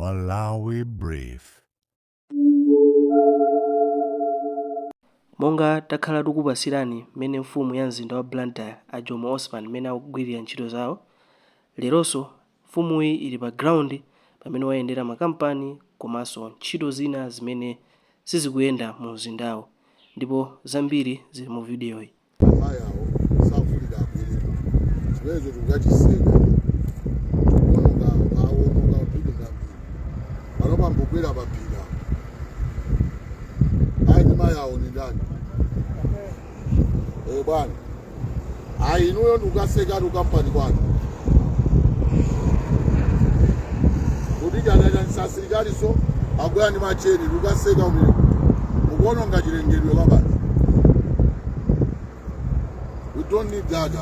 Malawi Brief. Monga takhala tikupasirani mmene mfumu ya mzinda wa Blantyre a Jomo Osman mmene akugwirira ntchito zawo, leronso mfumuyi ili pa ground pamene wayendera makampani komanso ntchito zina zimene sizikuyenda mu mzindawo, ndipo zambiri zili mu videoyi. Bwana ainuyo ndukaseka tukampani kwani kudijana sasirikali so agwaya ndi macheni ndukaseka umene ukuona ngachilengedwe kabati. We don't need that.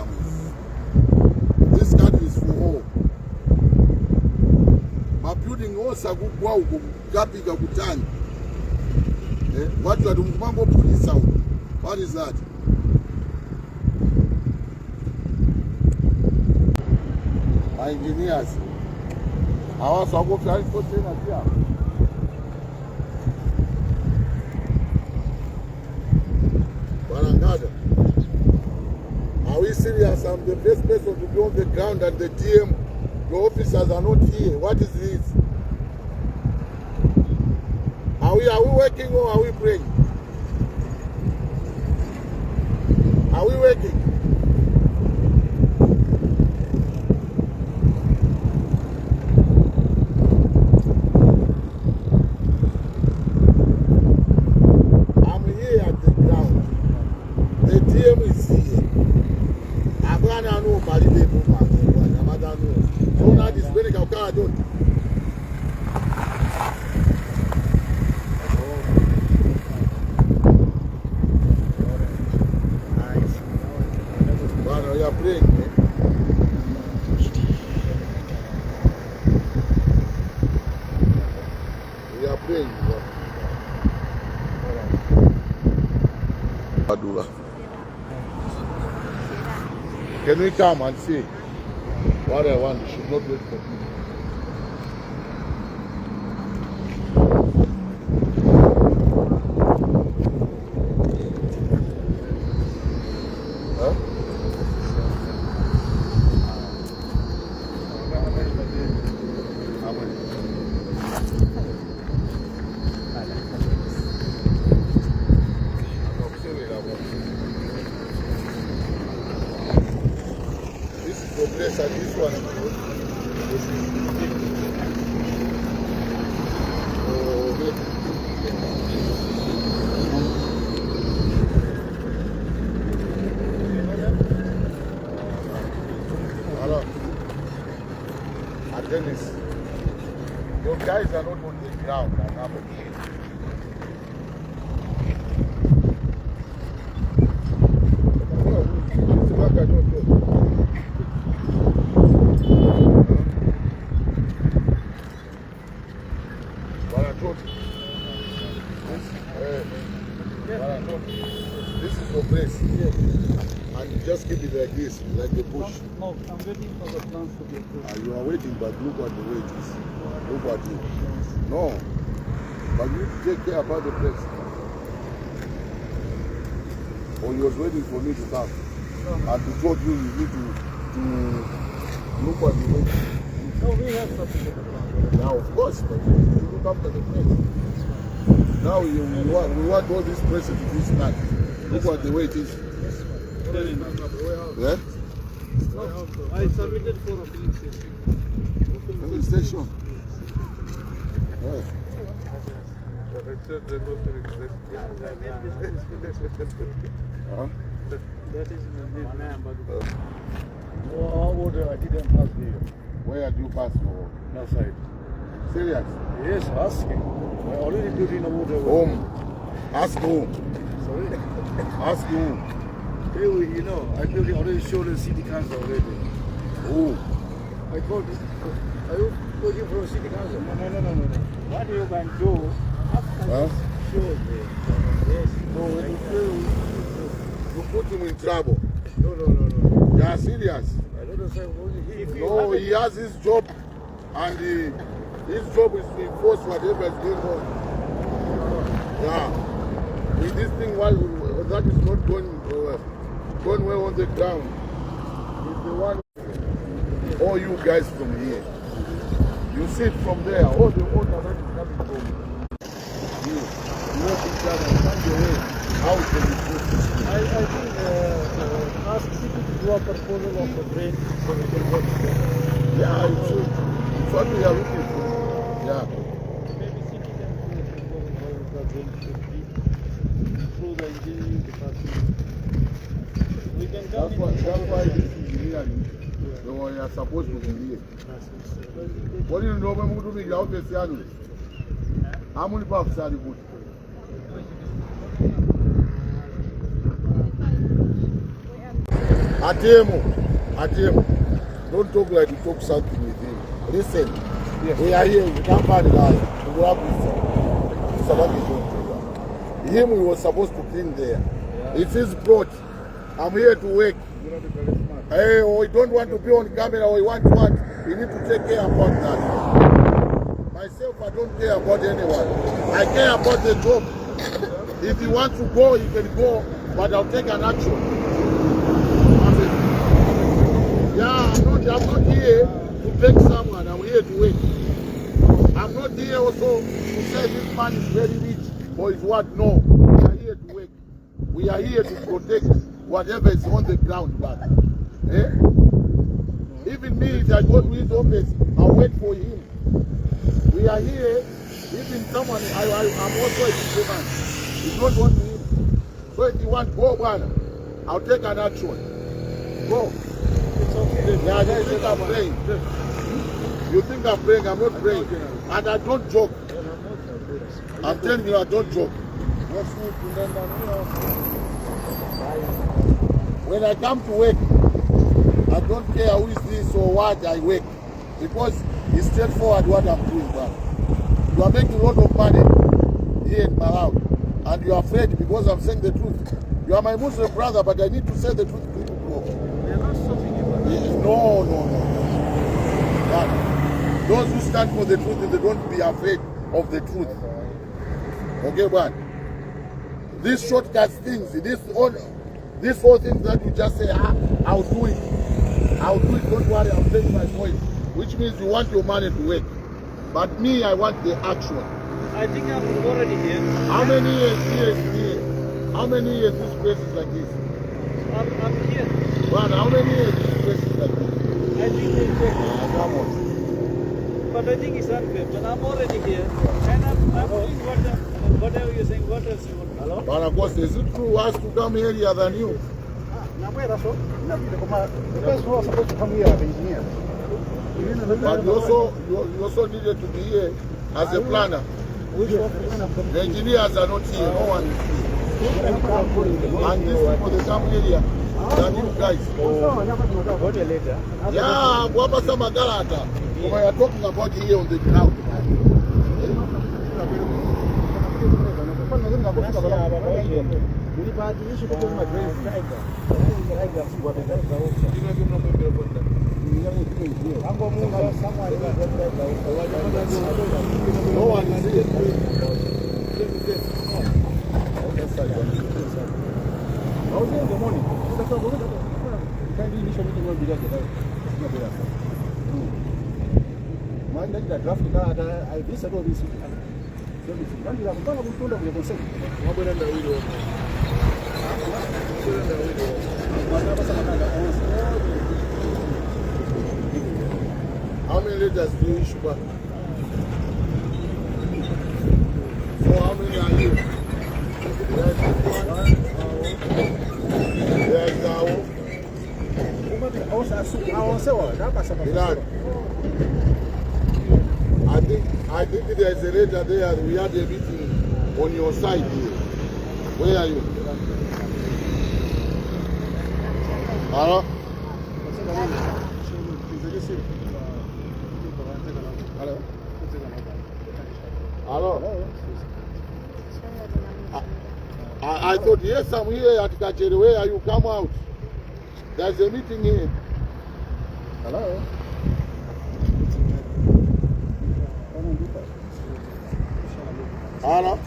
This country is for all. Mabuilding osa kugwa uko kapika kutani watu watumkumambo polisi out. What is that? My engineers, I also go to container here. Barangada, are we serious? I'm the best person to be on the ground and the DM, the officers are not here. What is this? Are we working or are we praying? Are we working? Can we come and see what I want? You should not wait for me. Huh? This one. Hello. Dennis, your guys are not on the ground. This is your place. Yes. And you just keep it like this, like the bush. No, I'm waiting for the plants to be approved. You are waiting, but look what the weight is. Look at it. No. But you need to take care about the place. Or you was waiting for me to come. No. And to told you need to look at the weight. No, we have something to do. Now, of course, but you look after the place. Now we want all this place to be snug. Look what the way it is. Yeah? I submitted for a filling station. Filling station? Yeah. Huh? That is the man, but order I didn't pass here. Where do you pass for? No side. Serious? Yes, asking. I already put in a water. Home. Ask whom? Sorry? Ask whom? You know, I already showed the city council already. Who? I called it. Are you working for city council? No. What you can do after show them. Yes. No, you put him in trouble. No. You are serious? I don't know. No, he has his job and His job is to enforce whatever is going on. Yeah. With this thing, while that is not going well on the ground, is the one. All you guys from here. You see it from there. All the water that is coming from you. You walk each other and find your way out of the food. I think ask city to do a proposal of a drain so we can work together. Yeah, it should. It's what we are looking for. Yeah. Maybe city can do a proposal how the drain should be through the engineering department. We can come That's why this engineering, they were supposed to be here. What do you know when we do the out of the how many bucks are you good? Atemo, don't talk like you talk something with him. Listen, yes. We are here, we can't find the guy. We will have this. Him, we were supposed to clean there. Yeah. It's his plot. I'm here to work. Hey, we don't want to be on camera, we want what? We need to take care about that. Myself, I don't care about anyone. I care about the job. If you want to go, you can go, but I'll take an action. Yeah, I'm not here to beg someone. I'm here to work. I'm not here also to say this man is very rich or is what. No, we are here to work. We are here to protect whatever is on the ground back. Eh? Even me, if I go to his office, I'll wait for him. We are here. Even someone, I'm also a man. You don't want him. So if you want go, man, I'll take an action. Go. Yeah, you think I'm praying. You think I'm praying, I'm not praying. And I don't joke. I'm telling you, I don't joke. When I come to work, I don't care who is this or what I work. Because it's straightforward what I'm doing. But you are making a lot of money here in Malawi. And you are afraid because I'm saying the truth. You are my Muslim brother, but I need to say the truth to you. No. But those who stand for the truth, they don't be afraid of the truth. Okay, but these shortcut things, these all things that you just say, I'll do it. Don't worry, I'll take my voice. Which means you want your money to work. But me, I want the action. I think I'm already here. How many years here? How many years this place is like this? I'm here. Man, how many years this place is like this? I think they check. But I think it's unfair. But I'm already here. And I'm doing whatever you're saying. What else you want? Hello? But of course, is it true us to come earlier than you? The person who was supposed to come here are the engineers. But you also needed to be here as a planner. The engineers are not here. No one is here. And these people, they come earlier than you guys. Yeah, Wabasa Magalata. We are talking about here on the ground. No one is here. I was here in the morning. The draft card, I visited all this. How many letters do you issue back? So how many are you? I think there's a letter there. We had a meeting on your side here. Where are you? Hello? Hello? I thought, yes, I'm here at Kacheri. Where are you? Come out. There's a meeting here. Hello? Ala.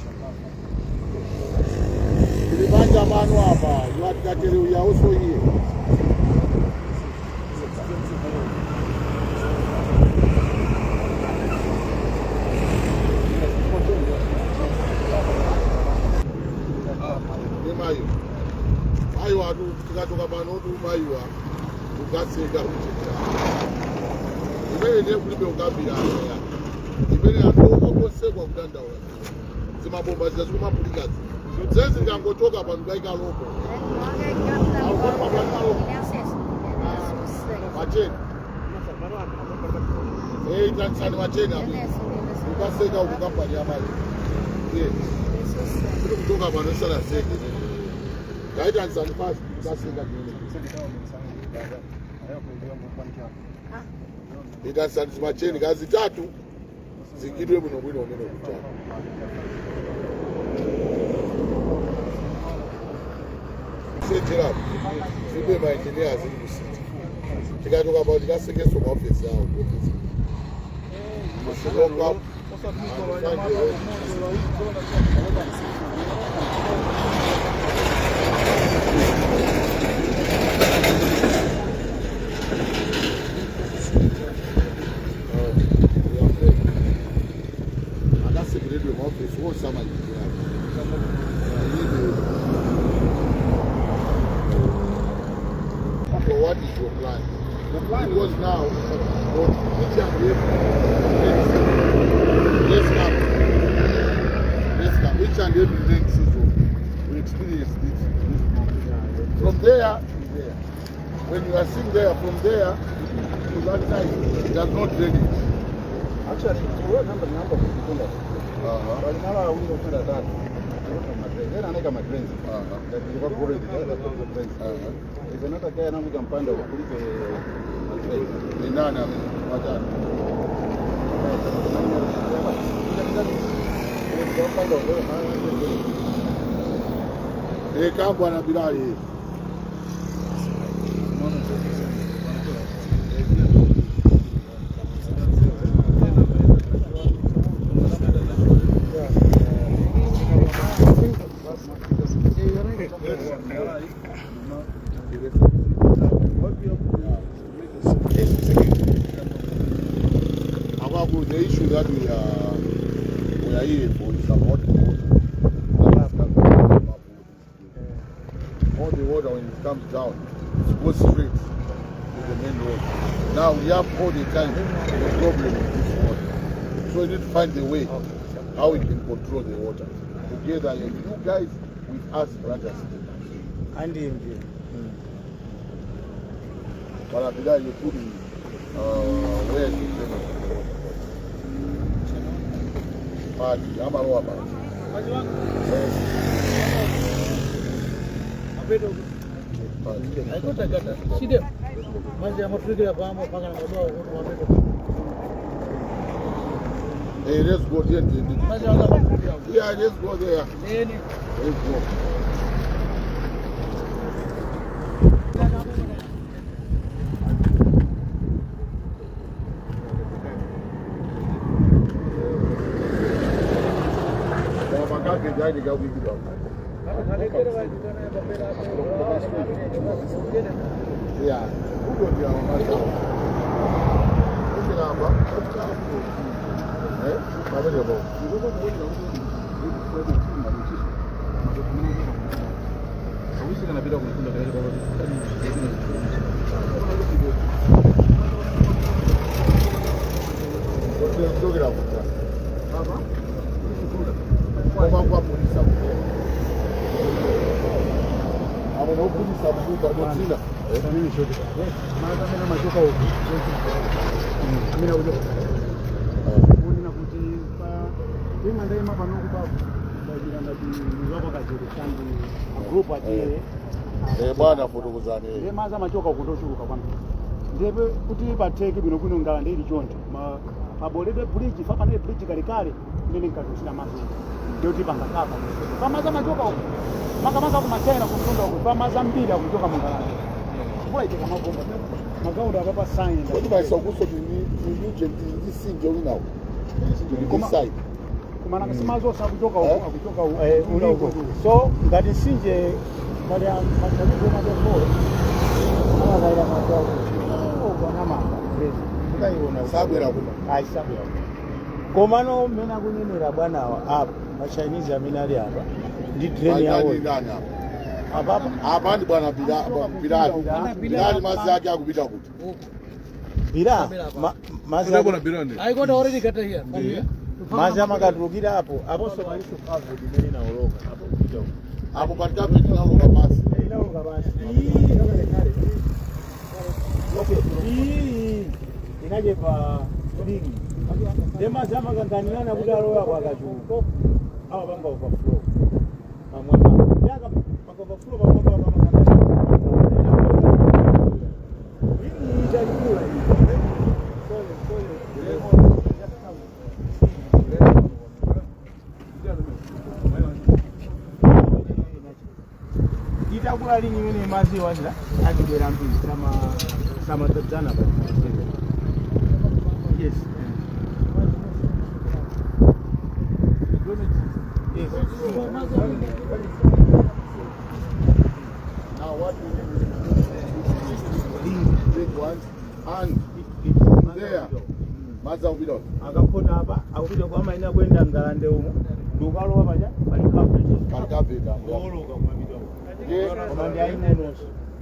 Ilibanja manu hapa. You are getting we are also here. Mayo adu tukatoka panodu mayo ukaseka kucheka. Ibere ne kulibe ukabira ya. Ibere atoko kosekwa kudanda wa. Zimabomba zazuma pulikazi. Zenzi ngangotoka pano gaika loko. Alikuwa pano loko. Macheni. Tansani macheni hapo. Ukaseka ukapani ya maji. Kutoka pano sana seke. Guidance and fast, that's the it has some machine, gazi tatu, zingidwe muno mwino mwino kutatu. Set it up, zibe my engineers in the city. Tika talk about the gas against some office now. Must lock up and find the way. So what is your plan? The plan was now each and every each and every rain season we experience this. From there to there. When you are sitting there, from there to that side, there's no drainage. Actually, wewe namba kukunda. Bali mara wingo kwenda tatu. Then anaweka madrains. Ndio kwa bure ndio drains. Hizo nata kaya na mwiga mpanda kulipe madrains. Ni nani amepata? Kama bwana Bilali. The issue that we are here for is about the water. All the water when it comes down, it goes straight to the main road. Now we have all the time the problem with this water. So we need to find a way how we can control the water. Together, and you guys with us, brothers. And in But you put in where to bring it. Party, I'm a robber. Hey, let's go there. Yeah, let's go there. Let's go. Yeah, who got the bwana fotokuzane maza machoka kutoshuluka kwanu ndebe kuti pateke bino kuno ngala ndiri chonde mabolebe bridge faka ne bridge kale ndene nkatushina mazi ndio tipanga kapa pamaza machoka maka kuma China kumtonda ku pamaza mbira kutoka mungala kwa ite kama bomba magaunda papa sign ndio kwa sababu so ni region this thing going now this side kumana kasimazosa kutoka uliko. So ngati sinje pale mashabiki wa Jomo anazaira matao kwa mama ukaiona Sabwera kuno. aisabwera komano mena kunyenera bwana apa machinese amene ali apa ndi train yawo apa ndi bwana Bilali mazi yake akupita kuti. bila mazi Aikonda already got here. mazi amakatulukira hapo so maiso kavu dimene na oloka hapo kidogo Hapo katika peti na oloka basi. inaoloka basi hii inaje pa dingi dema zama kanganirana kuti aloya kwa kachuko awa panga overflow pamwamba yaka panga overflow pamwamba pamangana hii itakula hii itakula lini mene maziwa ndira akibera mbili kama tadzana pa yes yes Now what we need is big ones and there. Maza upita. akapona apa akupita kwa maina kwenda ngalande umo ndukalowa paja pali coverage Kalikapita. oloka mwapita Yeah. koma ndi ayineno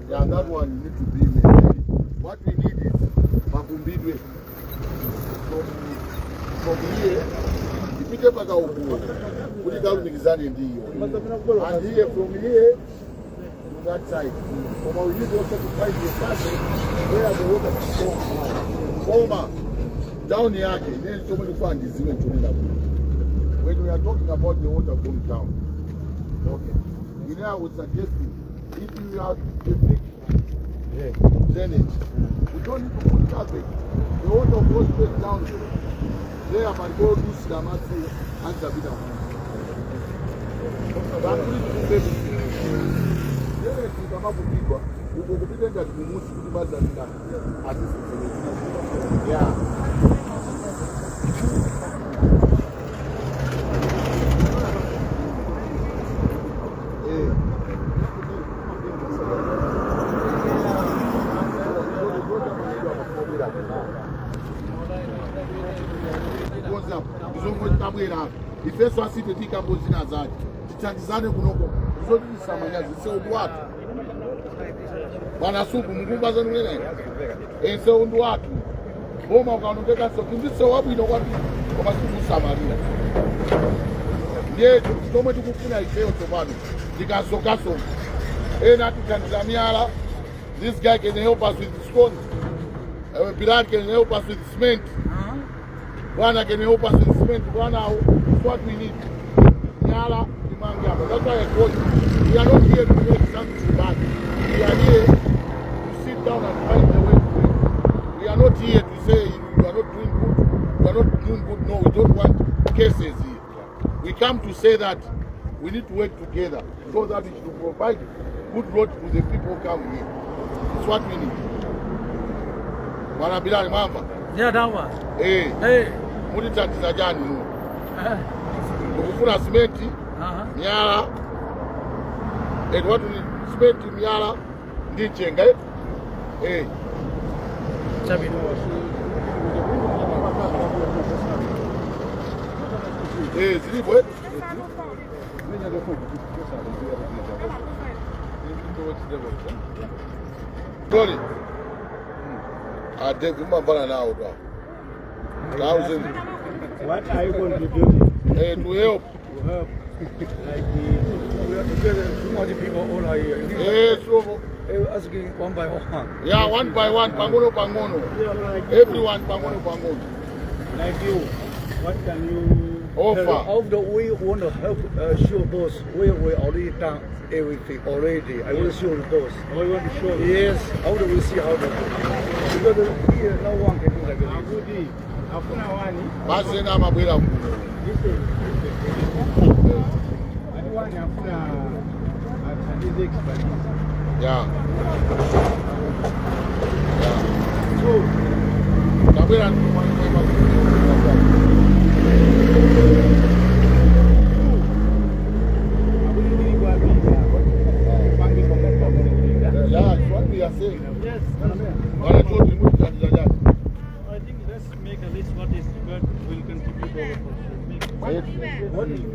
Yeah, that one need to be maintained. What we need is makumbidwe from here ipite paka ukuu kuti kalumikizane ndiyo and here from here to that side. We need also to find the person where the water is so down yake then so many fund is even when we are talking about the water going down. Okay. You know, I would suggest if you have a big drainage, we don't need to put carpet. The water goes straight down there, but go to Tikamati and Sabina. But we need to do everything. Yes, you come up with people who will be there to move to the bad and yeah. Ifeso asite tikambo zina zake titandizane kunoko zodisa manyazi seudu watu bwana suku mkumba zanu nene seudu watu boma ukaonekeka so kindise wabwino kwati koma samaria ndiye tomwe tikufuna ifeyo topano tikasokaso ena tutandiza miyala. This guy can help us with scones. Bilal can help us with cement. Bwana can help us with cement. Bwana, it's what we need. Nyala, Imangama. That's why I told you. We are not here to make something bad. We are here to sit down and find a way to do it. We are not here to say you are not doing good. You are not doing good. No, we don't want cases here. We come to say that we need to work together so that we should provide good road to the people who come here. That's what we need. Bwana Bilal Mamba. Yeah, that one. Hey. Muli tatiza jani nuo. Ukufuna simenti, miala. Watu ni simenti, miala, ndichenga. Chabi. Zilibwe. Goli. David Mambana now. 1,000. What are you going to do? To help. To help. Like too much people all are here. Yes, so Asking one by one. yeah, one by one, pangono. Everyone pangono. Like you, what can you offer? Although we want to help show boss, we already done everything already. I will show the boss. Oh, you want to show? Yes. How do we see how to? Because here no one can do like this. Hakuna wani. Basi na mabwela mkuu. Wani hakuna atadize expertise. Yeah. So, Mabwela ni you are saying. Yes. But I told you, that is that. I think let's make a list what is good will contribute all of us. Say it. What do you do?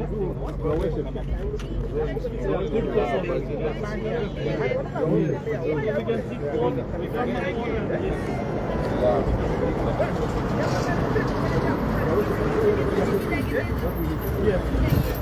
We can see all, we can make yes.